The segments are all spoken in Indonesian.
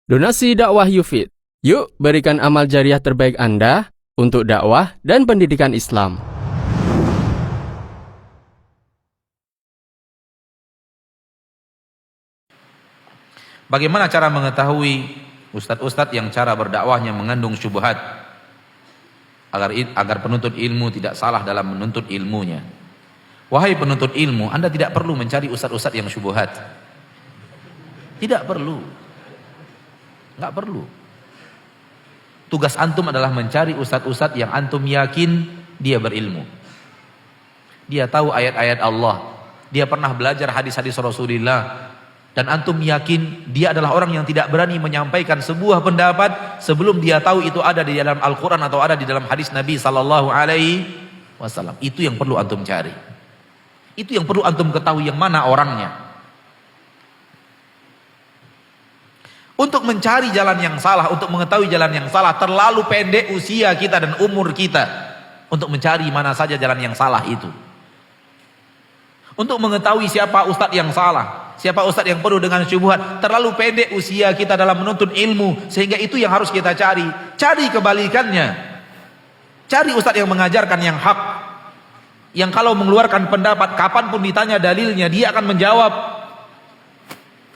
Donasi dakwah Yufid. Yuk berikan amal jariah terbaik Anda untuk dakwah dan pendidikan Islam. Bagaimana cara mengetahui ustadz-ustadz yang cara berdakwahnya mengandung syubhat agar penuntut ilmu tidak salah dalam menuntut ilmunya? Wahai penuntut ilmu, Anda tidak perlu mencari ustadz-ustadz yang syubhat. Tidak perlu. Nggak perlu. Tugas antum adalah mencari ustadz-ustadz yang antum yakin dia berilmu. Dia tahu ayat-ayat Allah. Dia pernah belajar hadis-hadis Rasulullah. Dan antum yakin dia adalah orang yang tidak berani menyampaikan sebuah pendapat sebelum dia tahu itu ada di dalam Al-Quran atau ada di dalam hadis Nabi Sallallahu Alaihi Wasallam. Itu yang perlu antum cari. Itu yang perlu antum ketahui yang mana orangnya. Untuk mencari jalan yang salah, untuk mengetahui jalan yang salah, terlalu pendek usia kita dan umur kita untuk mencari mana saja jalan yang salah itu. Untuk mengetahui siapa ustadz yang salah, siapa ustadz yang penuh dengan syubhat, terlalu pendek usia kita dalam menuntut ilmu, sehingga itu yang harus kita cari. Cari kebalikannya. Cari ustadz yang mengajarkan yang hak, yang kalau mengeluarkan pendapat kapanpun ditanya dalilnya dia akan menjawab.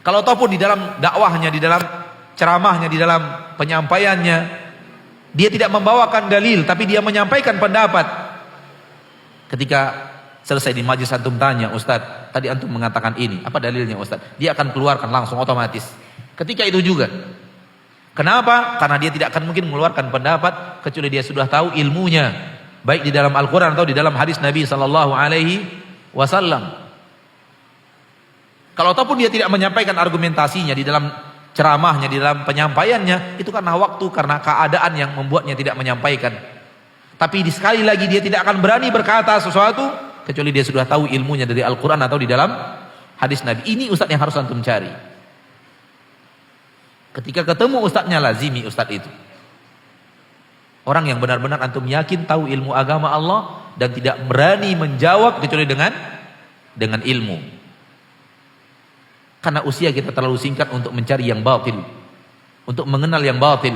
Kalau ataupun di dalam dakwahnya, di dalam ceramahnya, di dalam penyampaiannya, dia tidak membawakan dalil, tapi dia menyampaikan pendapat. Ketika selesai di majlis antum tanya, Ustadz, tadi antum mengatakan ini, apa dalilnya Ustadz? Dia akan keluarkan langsung otomatis. Ketika itu juga. Kenapa? Karena dia tidak akan mungkin mengeluarkan pendapat kecuali dia sudah tahu ilmunya, baik di dalam Al-Quran atau di dalam hadis Nabi Sallallahu Alaihi Wasallam. Kalau ataupun dia tidak menyampaikan argumentasinya di dalam ceramahnya, di dalam penyampaiannya, itu karena waktu, karena keadaan yang membuatnya tidak menyampaikan. Tapi sekali lagi dia tidak akan berani berkata sesuatu kecuali dia sudah tahu ilmunya dari Al-Quran atau di dalam hadis Nabi. Ini ustadz yang harus antum cari. Ketika ketemu ustadznya, lazimi ustadz itu. Orang yang benar-benar antum yakin tahu ilmu agama Allah dan tidak berani menjawab kecuali dengan ilmu. Karena usia kita terlalu singkat untuk mencari yang batil, untuk mengenal yang batil.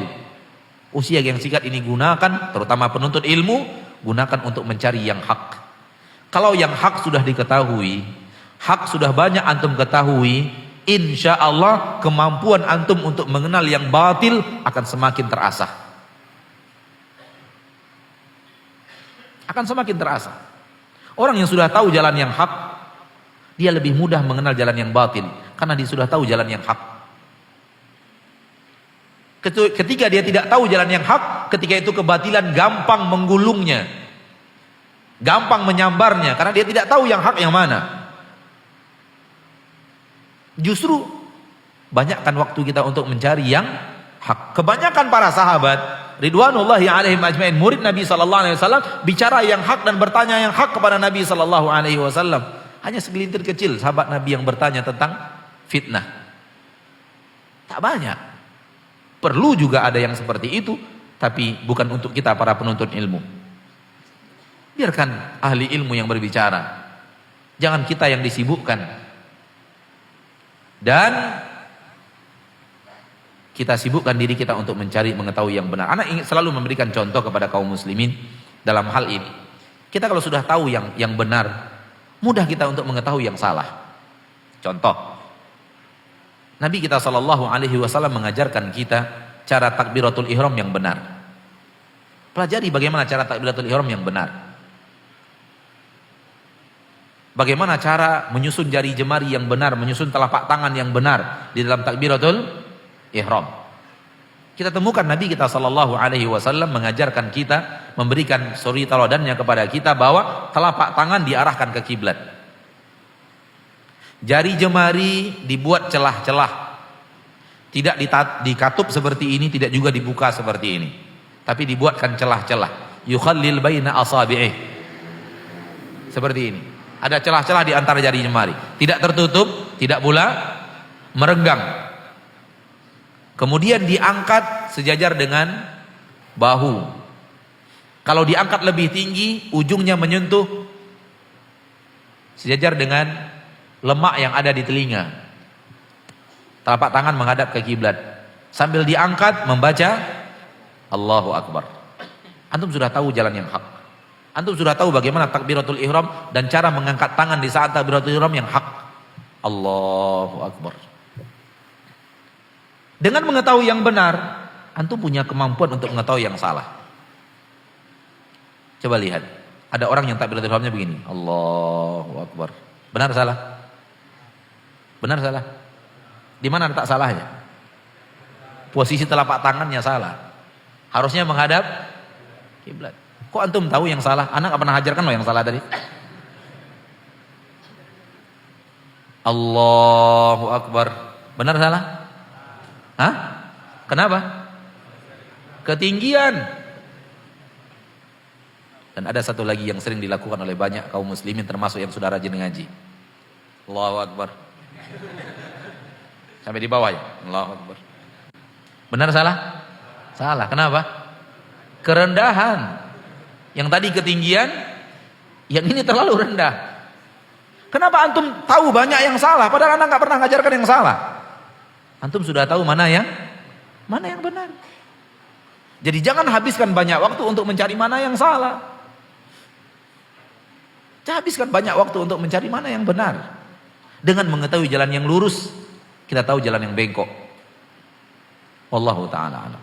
Usia yang singkat ini gunakan, terutama penuntut ilmu, gunakan untuk mencari yang hak. Kalau yang hak sudah diketahui, hak sudah banyak antum ketahui, insya Allah kemampuan antum untuk mengenal yang batil akan semakin terasah. Akan semakin terasah. Orang yang sudah tahu jalan yang hak, dia lebih mudah mengenal jalan yang batil. Karena dia sudah tahu jalan yang hak. Ketika dia tidak tahu jalan yang hak, ketika itu kebatilan gampang menggulungnya, gampang menyambarnya, karena dia tidak tahu yang hak yang mana. Justru banyakkan waktu kita untuk mencari yang hak. Kebanyakan para sahabat ridwanullahi alaihim ajmain, murid Nabi sallallahu alaihi wasallam, bicara yang hak dan bertanya yang hak kepada Nabi sallallahu alaihi wasallam. Hanya segelintir kecil sahabat Nabi yang bertanya tentang fitnah. Tak banyak. Perlu juga ada yang seperti itu, tapi bukan untuk kita para penuntut ilmu. Biarkan ahli ilmu yang berbicara. Jangan kita yang disibukkan. Dan kita sibukkan diri kita untuk mencari mengetahui yang benar. Anak ingin selalu memberikan contoh kepada kaum muslimin dalam hal ini. Kita kalau sudah tahu yang benar, mudah kita untuk mengetahui yang salah. Contoh, Nabi kita Shallallahu Alaihi Wasallam mengajarkan kita cara takbiratul ihram yang benar. Pelajari bagaimana cara takbiratul ihram yang benar. Bagaimana cara menyusun jari jemari yang benar, menyusun telapak tangan yang benar di dalam takbiratul ihram. Kita temukan Nabi kita Shallallahu Alaihi Wasallam mengajarkan kita, memberikan suri teladannya kepada kita bahwa telapak tangan diarahkan ke kiblat. Jari jemari dibuat celah-celah, tidak dikatup seperti ini, tidak juga dibuka seperti ini, tapi dibuatkan celah-celah. Yukhallil baina asabi'ih, seperti ini. Ada celah-celah di antara jari jemari, tidak tertutup, tidak pula merenggang. Kemudian diangkat sejajar dengan bahu. Kalau diangkat lebih tinggi, ujungnya menyentuh sejajar dengan lemak yang ada di telinga. Telapak tangan menghadap ke kiblat. Sambil diangkat membaca Allahu Akbar. Antum sudah tahu jalan yang hak. Antum sudah tahu bagaimana takbiratul ihram dan cara mengangkat tangan di saat takbiratul ihram yang hak. Allahu Akbar. Dengan mengetahui yang benar, antum punya kemampuan untuk mengetahui yang salah. Coba lihat, ada orang yang takbiratul ihramnya begini, Allahu Akbar. Benar salah? Benar salah? Di mana letak salahnya? Posisi telapak tangannya salah. Harusnya menghadap kiblat. Kok antum tahu yang salah? Anak gak pernah ajarkan lo yang salah tadi. Allahu Akbar. Benar salah? Hah? Kenapa? Ketinggian. Dan ada satu lagi yang sering dilakukan oleh banyak kaum muslimin termasuk yang sudah rajin ngaji. Allahu Akbar. Sampai di bawah ya. Allahu Akbar. Benar salah? Salah. Kenapa? Kerendahan. Yang tadi ketinggian, yang ini terlalu rendah. Kenapa antum tahu banyak yang salah padahal anda nggak pernah ngajarkan yang salah? Antum sudah tahu mana yang benar. Jadi jangan habiskan banyak waktu untuk mencari mana yang salah. Habiskan banyak waktu untuk mencari mana yang benar. Dengan mengetahui jalan yang lurus, kita tahu jalan yang bengkok. Wallahu ta'ala alam.